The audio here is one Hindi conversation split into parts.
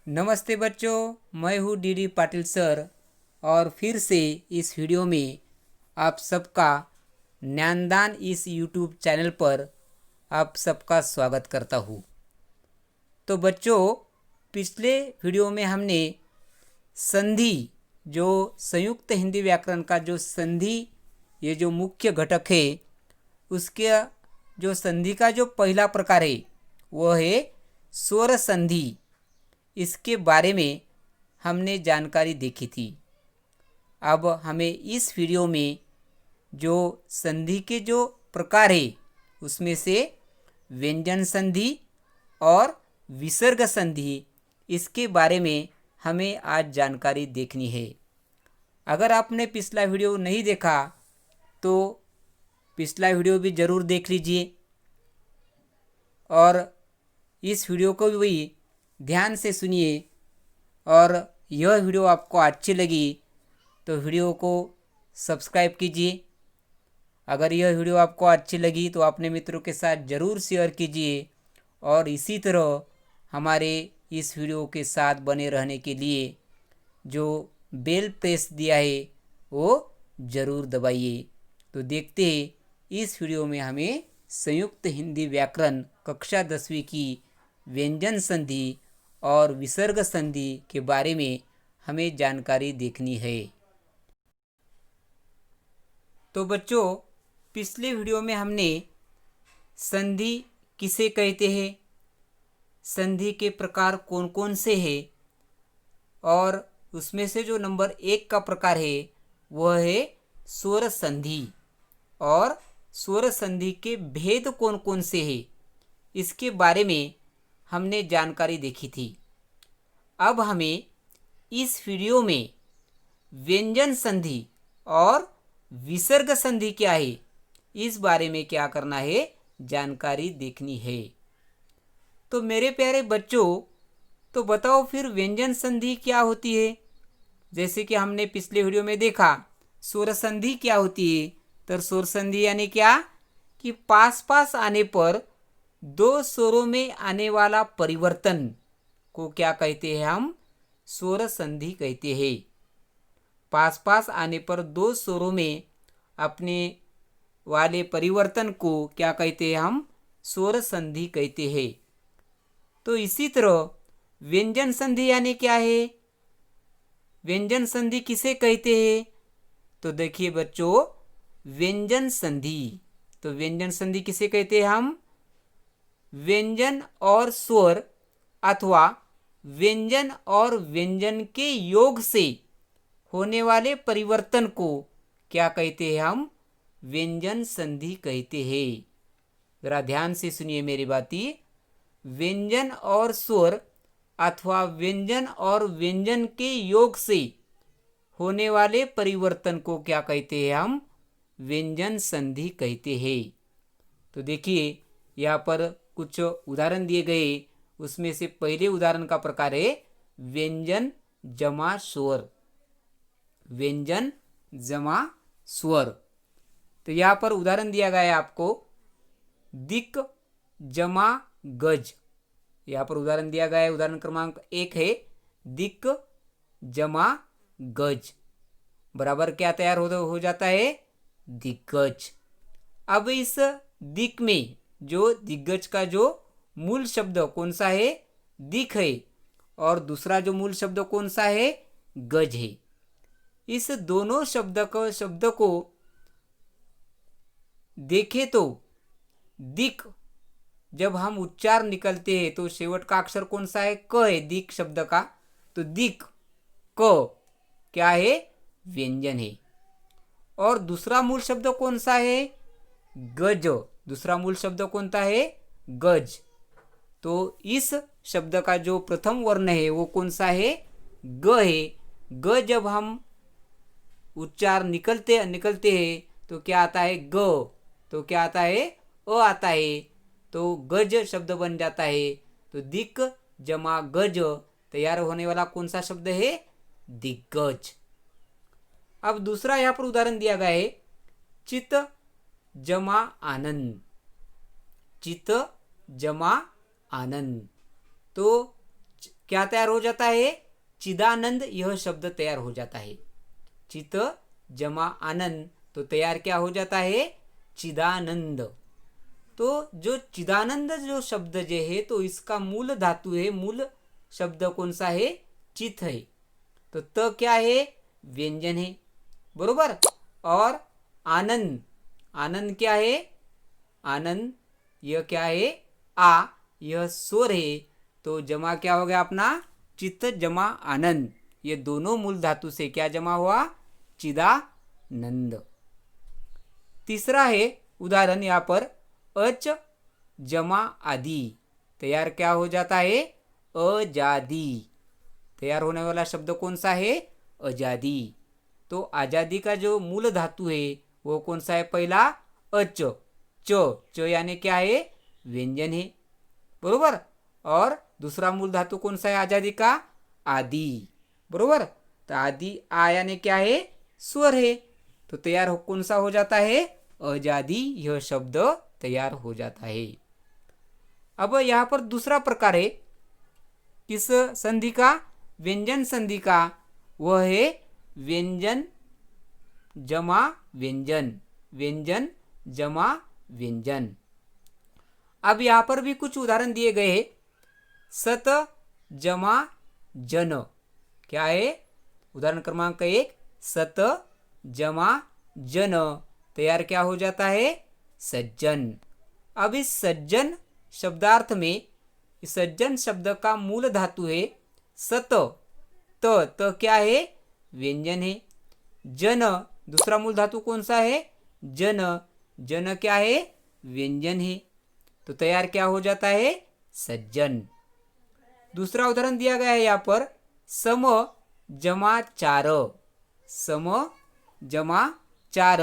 नमस्ते बच्चों, मैं हूँ डीडी पाटिल सर। और फिर से इस वीडियो में आप सबका ज्ञानदान इस यूट्यूब चैनल पर आप सबका स्वागत करता हूँ। तो बच्चों, पिछले वीडियो में हमने संधि, जो संयुक्त हिंदी व्याकरण का जो संधि, ये जो मुख्य घटक है, उसके जो संधि का जो पहला प्रकार है वो है स्वर संधि। इसके बारे में हमने जानकारी देखी थी। अब हमें इस वीडियो में जो संधि के जो प्रकार है उसमें से व्यंजन संधि और विसर्ग संधि, इसके बारे में हमें आज जानकारी देखनी है। अगर आपने पिछला वीडियो नहीं देखा तो पिछला वीडियो भी ज़रूर देख लीजिए और इस वीडियो को भी ध्यान से सुनिए। और यह वीडियो आपको अच्छी लगी तो वीडियो को सब्सक्राइब कीजिए। अगर यह वीडियो आपको अच्छी लगी तो अपने मित्रों के साथ ज़रूर शेयर कीजिए और इसी तरह हमारे इस वीडियो के साथ बने रहने के लिए जो बेल प्रेस दिया है वो ज़रूर दबाइए। तो देखते हैं इस वीडियो में हमें संयुक्त हिंदी व्याकरण कक्षा 10वीं की व्यंजन संधि और विसर्ग संधि के बारे में हमें जानकारी देखनी है। तो बच्चों, पिछले वीडियो में हमने संधि किसे कहते हैं, संधि के प्रकार कौन कौन से हैं और उसमें से जो नंबर 1 का प्रकार है वह है स्वर संधि। और स्वर संधि के भेद कौन कौन से हैं इसके बारे में हमने जानकारी देखी थी। अब हमें इस वीडियो में व्यंजन संधि और विसर्ग संधि क्या है इस बारे में क्या करना है, जानकारी देखनी है। तो मेरे प्यारे बच्चों, तो बताओ फिर व्यंजन संधि क्या होती है। जैसे कि हमने पिछले वीडियो में देखा स्वर संधि क्या होती है। तो स्वर संधि यानी क्या कि पास पास आने पर दो स्वरों में आने वाला परिवर्तन को क्या कहते हैं, हम स्वर संधि कहते हैं। पास पास आने पर दो स्वरों में अपने वाले परिवर्तन को क्या कहते हैं, हम स्वर संधि कहते हैं। तो इसी तरह व्यंजन संधि यानी क्या है, व्यंजन संधि किसे कहते हैं। तो देखिए बच्चों, व्यंजन संधि, तो व्यंजन संधि किसे कहते हैं हम, व्यंजन और स्वर अथवा व्यंजन और व्यंजन के योग से होने वाले परिवर्तन को क्या कहते हैं, हम व्यंजन संधि कहते हैं। जरा ध्यान से सुनिए मेरी बाती। व्यंजन और स्वर अथवा व्यंजन और व्यंजन के योग से होने वाले परिवर्तन को क्या कहते हैं, हम व्यंजन संधि कहते हैं। तो देखिए यहाँ पर कुछ उदाहरण दिए गए, उसमें से पहले उदाहरण का प्रकार है व्यंजन जमा स्वर। व्यंजन जमा स्वर, तो यहाँ पर उदाहरण दिया गया है आपको दिक जमा गज। यहाँ पर उदाहरण दिया गया है, उदाहरण क्रमांक 1 है दिक जमा गज बराबर क्या तैयार हो जाता है, दिग्गज। अब इस दिक में जो दिग्गज का जो मूल शब्द कौन सा है, दिक है, और दूसरा जो मूल शब्द कौन सा है, गज है। इस दोनों शब्द को देखें तो दिक जब हम उच्चार निकलते हैं तो शेवट का अक्षर कौन सा है, क है दिक शब्द का। तो दिक क क्या है, व्यंजन है। और दूसरा मूल शब्द कौन सा है, गज। दूसरा मूल शब्द कौन सा है, गज। तो इस शब्द का जो प्रथम वर्ण है वो कौन सा है, ग है। ग जब हम उच्चार निकलते हैं तो क्या आता है, ग। तो क्या आता है, अ आता है। तो गज शब्द बन जाता है। तो दिक जमा गज तैयार होने वाला कौन सा शब्द है, दिग्गज। अब दूसरा यहाँ पर उदाहरण दिया गया है चित जमा आनंद। चित जमा आनंद, तो क्या तैयार हो जाता है? चिदानंद यह शब्द तैयार हो जाता है। चित जमा आनंद, तो तैयार क्या हो जाता है? चिदानंद। तो जो चिदानंद जो शब्द जो है तो इसका मूल धातु है, मूल शब्द कौन सा है? चित है। तो त क्या है? व्यंजन है, बरोबर। और आनंद, आनंद क्या है? आनंद यह क्या है? आ, यह स्वर है। तो जमा क्या हो गया अपना? चित्त जमा आनंद। ये दोनों मूल धातु से क्या जमा हुआ? चिदानंद। तीसरा है उदाहरण यहाँ पर अच जमा आदि, तैयार क्या हो जाता है? आजादी। तैयार होने वाला शब्द कौन सा है? आजादी। तो आजादी का जो मूल धातु है वो कौन सा है? पहला अच, च यानी क्या है? व्यंजन है, बरोबर। और दूसरा मूल धातु कौन सा है आजादी का? आदि, बरोबर। तो आदि आ यानी क्या है? स्वर है। तो तैयार हो कौन सा हो जाता है? आजादी, यह शब्द तैयार हो जाता है। अब यहाँ पर दूसरा प्रकार है किस संधि का? व्यंजन संधि का। वह है व्यंजन जमा व्यंजन, व्यंजन जमा व्यंजन। अब यहाँ पर भी कुछ उदाहरण दिए गए हैं। सत जमा जन, क्या है? उदाहरण क्रमांक 1, सत जमा जन, तैयार क्या हो जाता है? सज्जन। अब इस सज्जन शब्दार्थ में इस सज्जन शब्द का मूल धातु है सत, त क्या है? व्यंजन है। जन, दूसरा मूल धातु कौन सा है? जन, जन क्या है? व्यंजन है। तो तैयार क्या हो जाता है? सज्जन। दूसरा उदाहरण दिया गया है यहाँ पर सम जमा चार, सम जमा चार,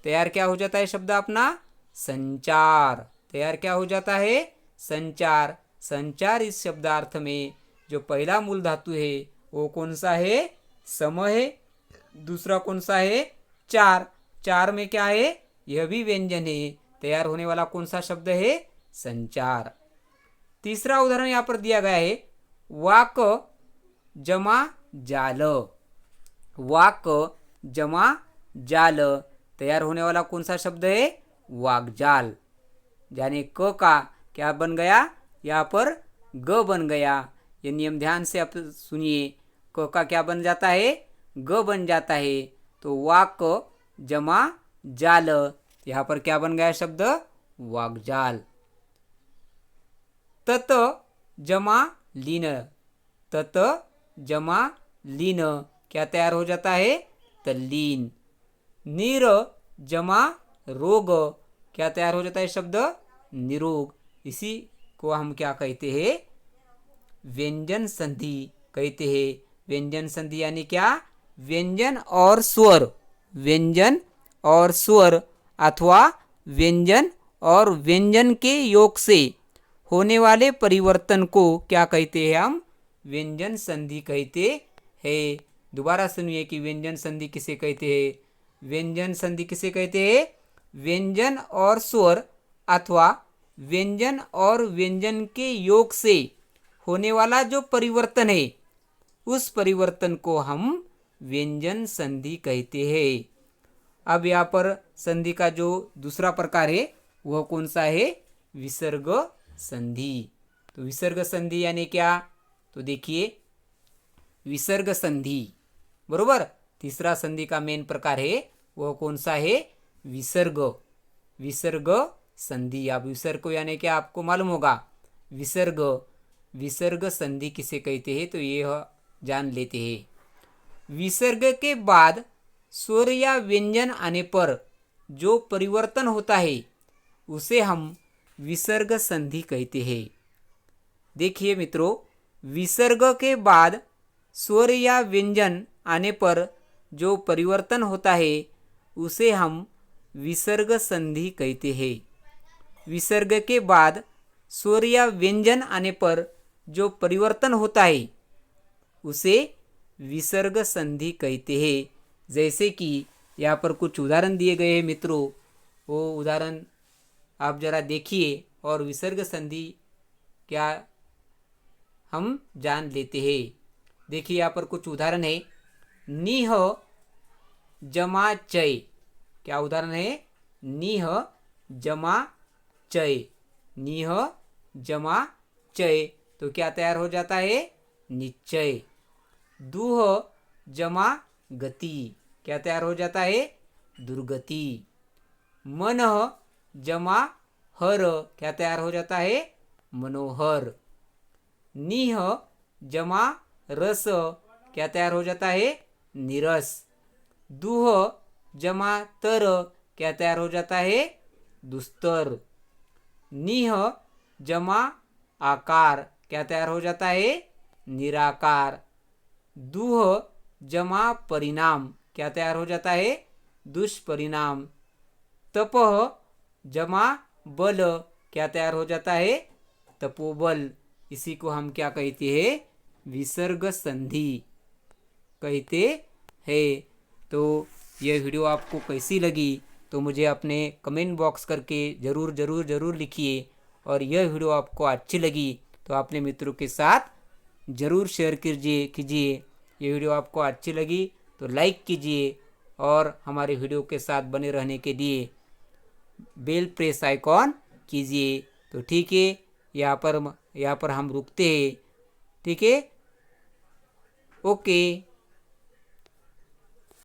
तैयार क्या हो जाता है शब्द अपना? संचार। तैयार क्या हो जाता है? संचार। संचार इस शब्दार्थ में जो पहला मूल धातु है वो कौन सा है? सम है। दूसरा कौन सा है? चार, चार में क्या है? यह भी व्यंजन है। तैयार होने वाला कौन सा शब्द है? संचार। तीसरा उदाहरण यहाँ पर दिया गया है वाक जमा जाल, वाक जमा जाल, तैयार होने वाला कौन सा शब्द है? वाकजाल। यानी क का क्या बन गया? यहाँ पर ग बन गया। ये नियम ध्यान से आप सुनिए, क का क्या बन जाता है? ग बन जाता है। तो वाक जमा जाल, यहाँ पर क्या बन गया शब्द? वाकजाल। तत जमा लीन, तत जमा लीन, क्या तैयार हो जाता है? तल्लीन। नीर जमा रोग, क्या तैयार हो जाता है शब्द? निरोग। इसी को हम क्या कहते हैं? व्यंजन संधि कहते हैं। व्यंजन संधि यानी क्या? व्यंजन और स्वर, व्यंजन और स्वर अथवा व्यंजन और व्यंजन के योग से होने वाले परिवर्तन को क्या कहते हैं? हम व्यंजन संधि कहते हैं। दोबारा सुनिए कि व्यंजन संधि किसे कहते हैं? व्यंजन संधि किसे कहते हैं? व्यंजन और स्वर अथवा व्यंजन और व्यंजन के योग से होने वाला जो परिवर्तन है उस परिवर्तन को हम व्यंजन संधि कहते हैं। अब यहाँ पर संधि का जो दूसरा प्रकार है वह कौन सा है? विसर्ग संधि। तो विसर्ग संधि यानी क्या? तो देखिए विसर्ग संधि, बरोबर। तीसरा संधि का मेन प्रकार है वह कौन सा है? विसर्ग, विसर्ग संधि। अब विसर्ग यानी क्या आपको मालूम होगा? विसर्ग, विसर्ग संधि किसे कहते हैं? तो ये जान लेते हैं। विसर्ग के बाद स्वर या व्यंजन आने पर जो परिवर्तन होता है उसे हम विसर्ग संधि कहते हैं। देखिए मित्रों, विसर्ग के बाद स्वर या व्यंजन आने पर जो परिवर्तन होता है उसे हम विसर्ग संधि कहते हैं। विसर्ग के बाद स्वर या व्यंजन आने पर जो परिवर्तन होता है उसे विसर्ग संधि कहते हैं। जैसे कि यहाँ पर कुछ उदाहरण दिए गए हैं मित्रों, वो उदाहरण आप जरा देखिए और विसर्ग संधि क्या हम जान लेते हैं। देखिए यहाँ पर कुछ उदाहरण है। निह जमा चय, क्या उदाहरण है? निह जमा चय, निह जमा चय, तो क्या तैयार हो जाता है? निश्चय। दुह जमा गति, क्या तैयार हो जाता है? दुर्गति। मनः जमा हर, क्या तैयार हो जाता है? मनोहर। निह जमा रस, क्या तैयार हो जाता है? निरस। दुह जमा तर, क्या तैयार हो जाता है? दुस्तर। निह जमा आकार, क्या तैयार हो जाता है? निराकार। दुह जमा परिणाम, क्या तैयार हो जाता है? दुष्परिणाम। तपह जमा बल, क्या तैयार हो जाता है? तपोबल। इसी को हम क्या कहते हैं? विसर्ग संधि कहते हैं। तो यह वीडियो आपको कैसी लगी तो मुझे अपने कमेंट बॉक्स करके ज़रूर ज़रूर ज़रूर लिखिए। और यह वीडियो आपको अच्छी लगी तो अपने मित्रों के साथ ज़रूर शेयर कीजिए। ये वीडियो आपको अच्छी लगी तो लाइक कीजिए और हमारे वीडियो के साथ बने रहने के लिए बेल प्रेस आइकॉन कीजिए। तो ठीक है, यहाँ पर हम रुकते हैं। ठीक है, ओके।